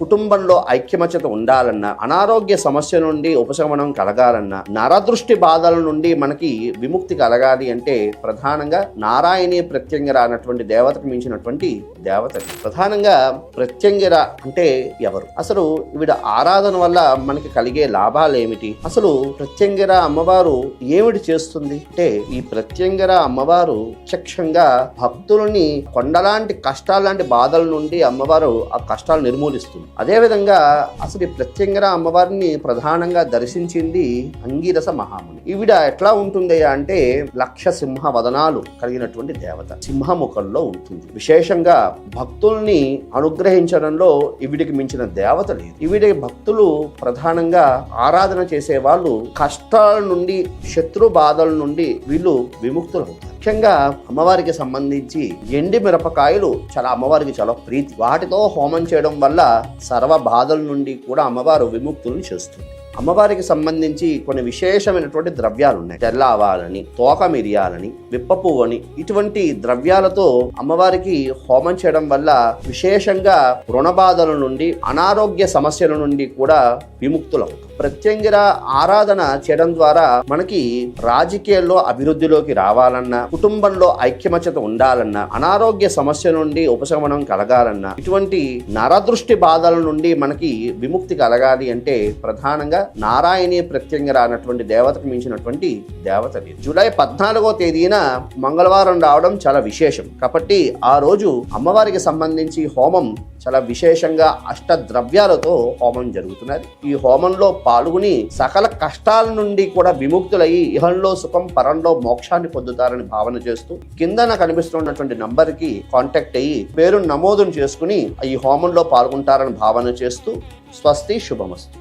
కుటుంబంలో ఐక్యమత్యత ఉండాలన్నా, అనారోగ్య సమస్య నుండి ఉపశమనం కలగాలన్నా, నరదృష్టి బాధల నుండి మనకి విముక్తి కలగాలి అంటే ప్రధానంగా నారాయణీ ప్రత్యంగిర అన్నటువంటి దేవతకు మించినటువంటి దేవత. ప్రధానంగా ప్రత్యంగిర అంటే ఎవరు? అసలు ఈవిడ ఆరాధన వల్ల మనకి కలిగే లాభాలు ఏమిటి? అసలు ప్రత్యంగిర అమ్మవారు ఏమిటి చేస్తుంది అంటే, ఈ ప్రత్యంగిర అమ్మవారు ప్రత్యక్షంగా భక్తులని కొండలాంటి కష్టాలాంటి బాధల నుండి అమ్మవారు ఆ కష్టాలు నిర్మూలిస్తుంది. అదేవిధంగా అసలు ఈ ప్రత్యంగిర అమ్మవారిని ప్రధానంగా దర్శించింది అంగీరస మహాముని. ఈవిడ ఎట్లా ఉంటుంది అంటే, లక్ష సింహ వదనాలు కలిగినటువంటి దేవత, సింహముఖంలో ఉంటుంది. విశేషంగా భక్తుల్ని అనుగ్రహించడంలో ఈవిడికి మించిన దేవత లేదు. ఈవిడి భక్తులు ప్రధానంగా ఆరాధన చేసే వాళ్ళు కష్టాల నుండి, శత్రు బాధల నుండి వీళ్ళు విముక్తులు అవుతారు. ముఖ్యంగా అమ్మవారికి సంబంధించి ఎండి మిరపకాయలు అమ్మవారికి చాలా ప్రీతి. వాటితో హోమం చేయడం వల్ల సర్వ బాధల నుండి కూడా అమ్మవారు విముక్తులను చేస్తుంది. అమ్మవారికి సంబంధించి కొన్ని విశేషమైనటువంటి ద్రవ్యాలు ఉన్నాయి. తెల్ల ఆవాలని, తోక మిరియాలని, విప్ప పువ్వని, ఇటువంటి ద్రవ్యాలతో అమ్మవారికి హోమం చేయడం వల్ల విశేషంగా రుణ బాధల నుండి, అనారోగ్య సమస్యల నుండి కూడా విముక్తులవుతాం. ప్రత్యంగిర ఆరాధన చేయడం ద్వారా మనకి రాజకీయాల్లో అభివృద్ధిలోకి రావాలన్నా, కుటుంబంలో ఐక్యమత్యత ఉండాలన్నా, అనారోగ్య సమస్య నుండి ఉపశమనం కలగాలన్నా, ఇటువంటి నరదృష్టి బాధల నుండి మనకి విముక్తి కలగాలి అంటే ప్రధానంగా నారాయణీ ప్రత్యంగిర అన్నటువంటి దేవతకు మించినటువంటి దేవత లేదు. జూలై 14వ తేదీన మంగళవారం రావడం చాలా విశేషం. కాబట్టి ఆ రోజు అమ్మవారికి సంబంధించి హోమం చాలా విశేషంగా అష్టద్రవ్యాలతో హోమం జరుగుతున్నది. ఈ హోమంలో పాల్గొని సకల కష్టాల నుండి కూడా విముక్తులయ్యి ఇహంలో సుఖం, పరంలో మోక్షాన్ని పొందుతారని భావన చేస్తూ కిందన కనిపిస్తున్నటువంటి నంబర్కి కాంటాక్ట్ అయ్యి పేరు నమోదును చేసుకుని ఈ హోమంలో పాల్గొంటారని భావన చేస్తూ స్వస్తి, శుభమస్తు.